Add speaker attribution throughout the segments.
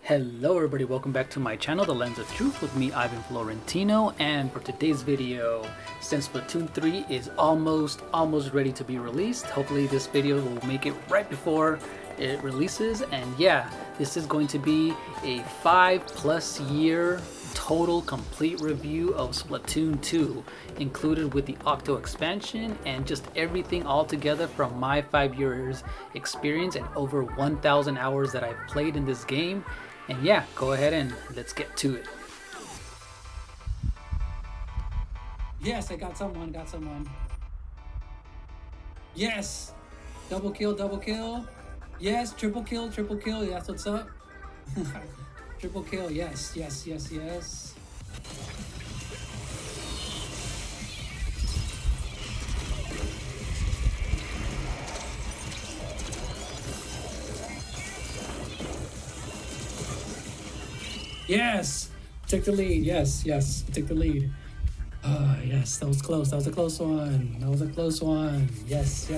Speaker 1: Hello everybody, welcome back to my channel, The Lens of Truth, with me, Ivan Florentino. And for today's video, since Splatoon 3 is almost ready to be released, hopefully this video will make it right before it releases. And yeah, this is going to be a 5+ year total complete review of Splatoon 2, included with the Octo Expansion and just everything all together from my 5 years experience and over 1,000 hours that I've played in this game. And yeah, go ahead and let's get to it. Yes, I got someone. Yes! Double kill. Yes, triple kill. That's what's up. Triple kill, yes. Yes! Take the lead, yes, take the lead. Yes, that was close, that was a close one. Yes.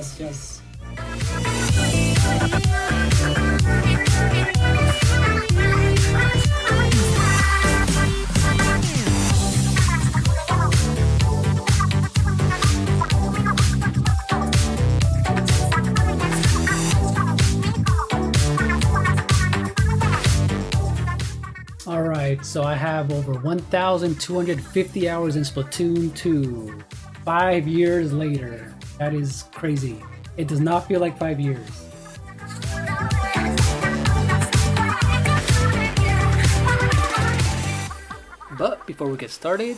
Speaker 1: Alright, so I have over 1,250 hours in Splatoon 2. 5 years later. That is crazy. It does not feel like 5 years. But before we get started,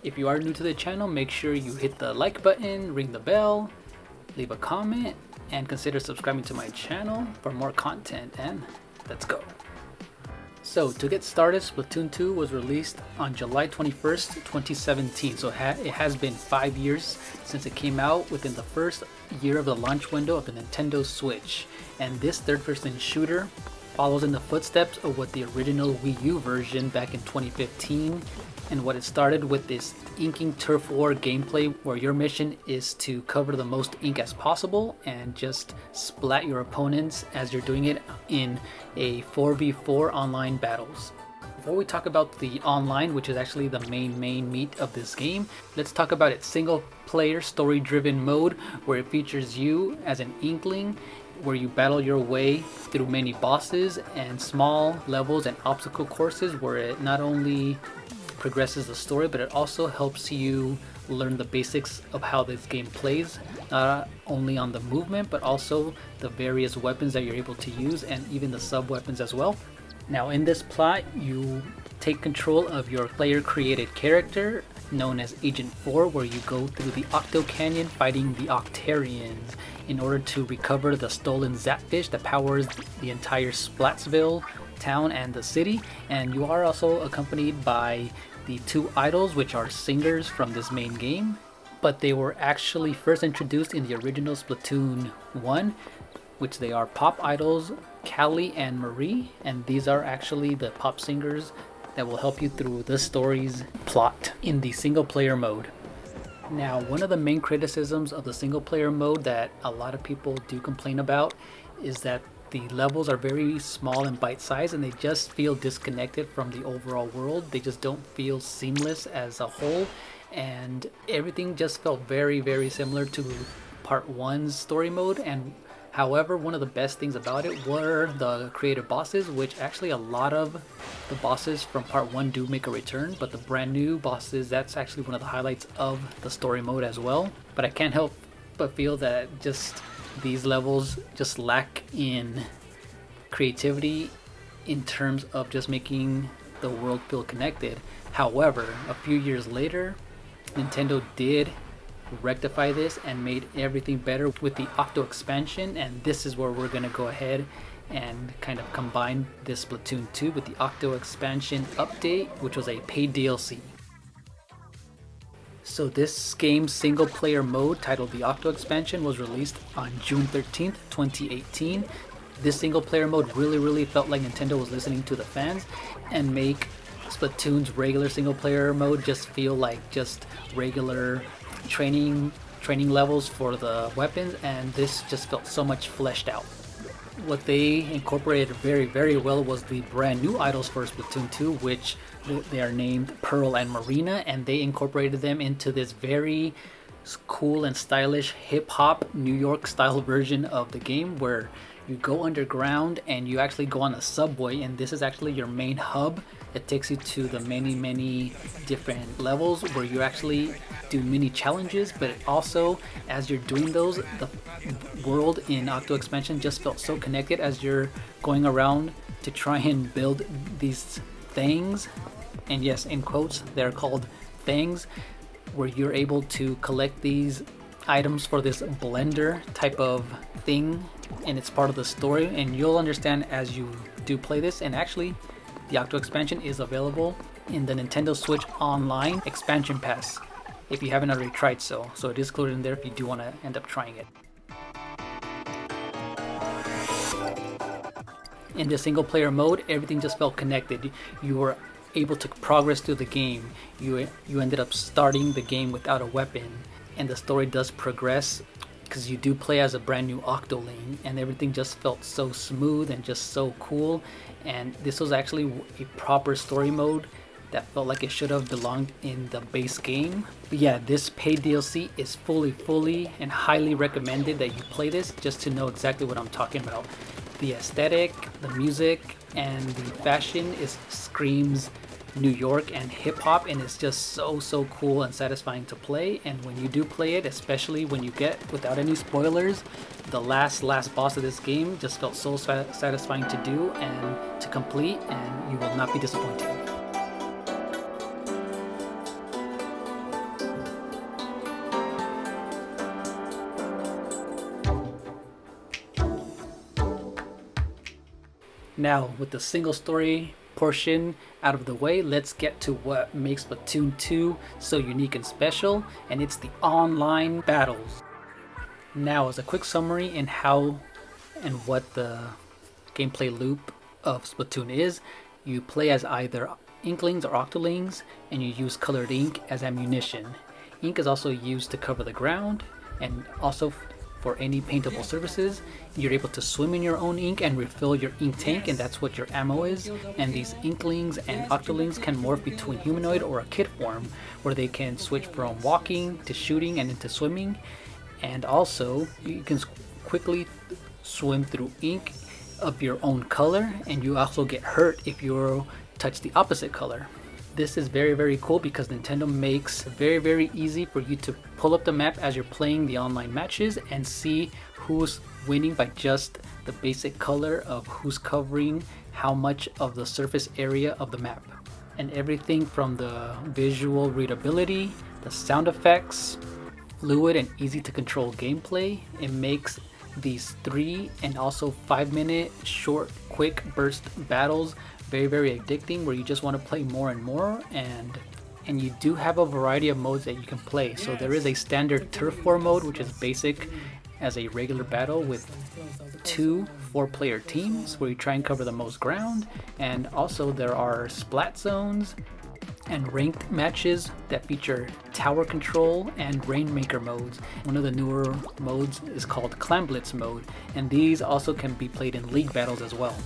Speaker 1: if you are new to the channel, make sure you hit the like button, ring the bell, leave a comment, and consider subscribing to my channel for more content. And let's go. So to get started, Splatoon 2 was released on July 21st, 2017. So it has been 5 years since it came out, within the first year of the launch window of the Nintendo Switch. And this third-person shooter follows in the footsteps of what the original Wii U version back in 2015. And what it started with this inking turf war gameplay, where your mission is to cover the most ink as possible and just splat your opponents as you're doing it in a 4v4 online battles. Before we talk about the online, which is actually the main meat of this game, let's talk about its single player story driven mode, where it features you as an inkling, where you battle your way through many bosses and small levels and obstacle courses, where it not only progresses the story, but it also helps you learn the basics of how this game plays, not only on the movement but also the various weapons that you're able to use, and even the sub weapons as well. Now in this plot, you take control of your player created character known as Agent 4, where you go through the Octo Canyon fighting the Octarians in order to recover the stolen Zapfish that powers the entire Splatsville town and the city. And you are also accompanied by the two idols, which are singers from this main game, but they were actually first introduced in the original Splatoon 1, which they are pop idols Callie and Marie, and these are actually the pop singers that will help you through the story's plot in the single player mode. Now, one of the main criticisms of the single player mode that a lot of people do complain about is that the levels are very small and bite-sized, and they just feel disconnected from the overall world. They just don't feel seamless as a whole, and everything just felt very similar to part 1's story mode. And however, one of the best things about it were the creative bosses, which actually a lot of the bosses from part 1 do make a return, but the brand new bosses, that's actually one of the highlights of the story mode as well. But I can't help but feel that just these levels just lack in creativity in terms of just making the world feel connected. However, a few years later, Nintendo did rectify this and made everything better with the Octo Expansion, and this is where we're going to go ahead and kind of combine this Splatoon 2 with the Octo Expansion update, which was a paid DLC. So this game's single player mode, titled the Octo Expansion, was released on June 13th, 2018. This single player mode really felt like Nintendo was listening to the fans and make Splatoon's regular single player mode just feel like just regular training levels for the weapons, and this just felt so much fleshed out. what they incorporated very well was the brand new idols for Splatoon 2, which they are named Pearl and Marina, and they incorporated them into this very cool and stylish hip-hop New York style version of the game, where you go underground and you actually go on a subway, and this is actually your main hub. It takes you to the many different levels where you actually do mini challenges, but also as you're doing those, the world in Octo Expansion just felt so connected as you're going around to try and build these things. And yes, in quotes, they're called things, where you're able to collect these items for this blender type of thing, and it's part of the story, and you'll understand as you do play this. And actually, the Octo Expansion is available in the Nintendo Switch Online Expansion Pass if you haven't already tried so it is included in there if you do want to end up trying it. In the single player mode, everything just felt connected. You were able to progress through the game. You ended up starting the game without a weapon, and the story does progress because you do play as a brand new Octoling, and everything just felt so smooth and just so cool. And this was actually a proper story mode that felt like it should have belonged in the base game. But yeah, this paid DLC is fully and highly recommended that you play this just to know exactly what I'm talking about. The aesthetic, the music, and the fashion screams New York and hip-hop, and it's just so cool and satisfying to play. And when you do play it, especially when you get, without any spoilers, the last boss of this game, just felt so satisfying to do and to complete, and you will not be disappointed. Now, with the single story portion out of the way, let's get to what makes Splatoon 2 so unique and special, and it's the online battles. Now, as a quick summary in how and what the gameplay loop of Splatoon is, you play as either Inklings or Octolings, and you use colored ink as ammunition. Ink is also used to cover the ground, and also for any paintable surfaces. You're able to swim in your own ink and refill your ink tank, and that's what your ammo is. And these Inklings and Octolings can morph between humanoid or a kid form, where they can switch from walking to shooting and into swimming. And also, you can quickly swim through ink of your own color, and you also get hurt if you touch the opposite color. This is very cool because Nintendo makes it very easy for you to pull up the map as you're playing the online matches and see who's winning by just the basic color of who's covering how much of the surface area of the map. And everything from the visual readability, the sound effects, fluid and easy to control gameplay, it makes these 3 and also 5-minute short quick burst battles very addicting, where you just want to play more and more. And you do have a variety of modes that you can play. So there is a standard turf war mode, which is basic as a regular battle with 2 4-player teams where you try and cover the most ground. And also there are splat zones and ranked matches that feature tower control and rainmaker modes. One of the newer modes is called Clan Blitz mode, and these also can be played in league battles as well.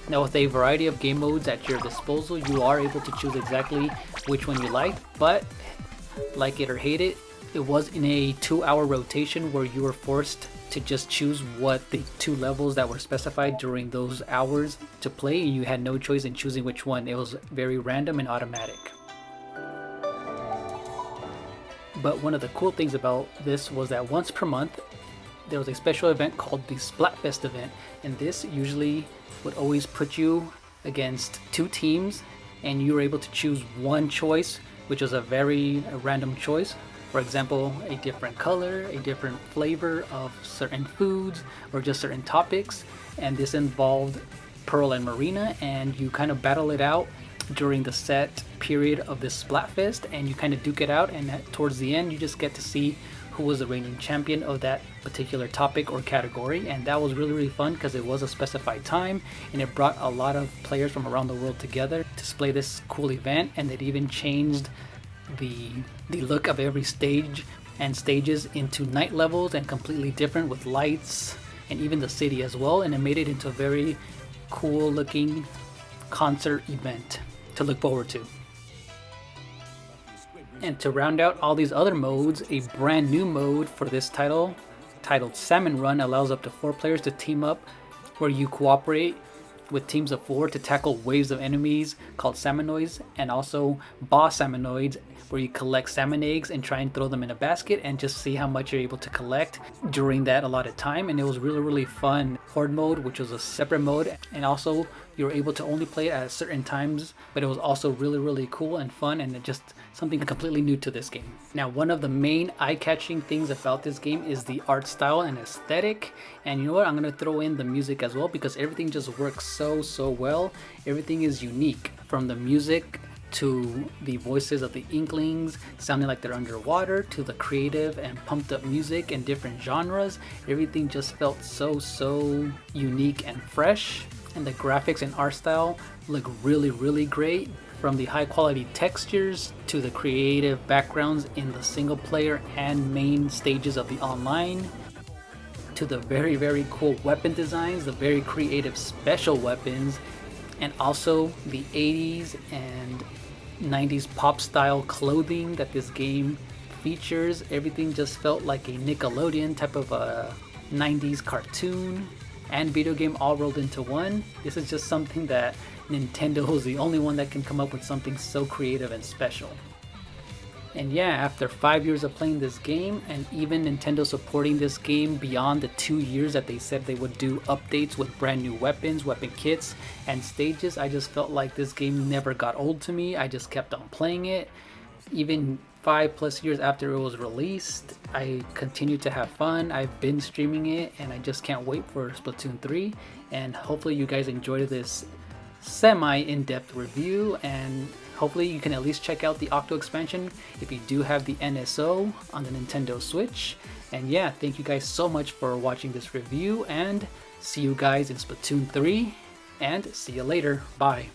Speaker 1: Now, with a variety of game modes at your disposal, you are able to choose exactly which one you like, but like it or hate it, it was in a 2-hour rotation where you were forced to just choose what the 2 levels that were specified during those hours to play, and you had no choice in choosing which one. It was very random and automatic. But one of the cool things about this was that once per month, there was a special event called the Splatfest event, and this usually would always put you against 2 teams, and you were able to choose one choice, which was a very random choice. For example, a different color, a different flavor of certain foods, or just certain topics. And this involved Pearl and Marina, and you kind of battle it out during the set period of this Splatfest, and you kind of duke it out, and towards the end you just get to see who was the reigning champion of that particular topic or category. And that was really fun because it was a specified time, and it brought a lot of players from around the world together to display this cool event. And it even changed the look of every stage and stages into night levels and completely different with lights and even the city as well, and it made it into a very cool looking concert event to look forward to. And to round out all these other modes, a brand new mode for this title, titled Salmon Run, allows up to 4 players to team up, where you cooperate with teams of 4 to tackle waves of enemies called salmonoids, and also boss salmonoids, where you collect salmon eggs and try and throw them in a basket and just see how much you're able to collect during that allotted time. And it was really fun. Horde mode, which was a separate mode, and also you were able to only play it at certain times, but it was also really cool and fun, and it just something completely new to this game. Now, one of the main eye-catching things about this game is the art style and aesthetic, and you know what, I'm gonna throw in the music as well, because everything just works so well. Everything is unique, from the music to the voices of the Inklings sounding like they're underwater, to the creative and pumped up music and different genres. Everything just felt so unique and fresh, and the graphics and art style look really great, from the high quality textures to the creative backgrounds in the single player and main stages of the online, to the very cool weapon designs, the very creative special weapons, and also the 80s and 90s pop style clothing that this game features. Everything just felt like a Nickelodeon type of a 90s cartoon and video game all rolled into one. This is just something that Nintendo is the only one that can come up with something so creative and special. And yeah, after 5 years of playing this game, and even Nintendo supporting this game beyond the 2 years that they said they would do updates with brand new weapons, weapon kits, and stages, I just felt like this game never got old to me. I just kept on playing it. Even 5+ years after it was released, I continued to have fun. I've been streaming it, and I just can't wait for Splatoon 3. And hopefully you guys enjoyed this semi in-depth review, and hopefully you can at least check out the Octo Expansion if you do have the NSO on the Nintendo Switch. And yeah, thank you guys so much for watching this review, and see you guys in Splatoon 3, and see you later. Bye.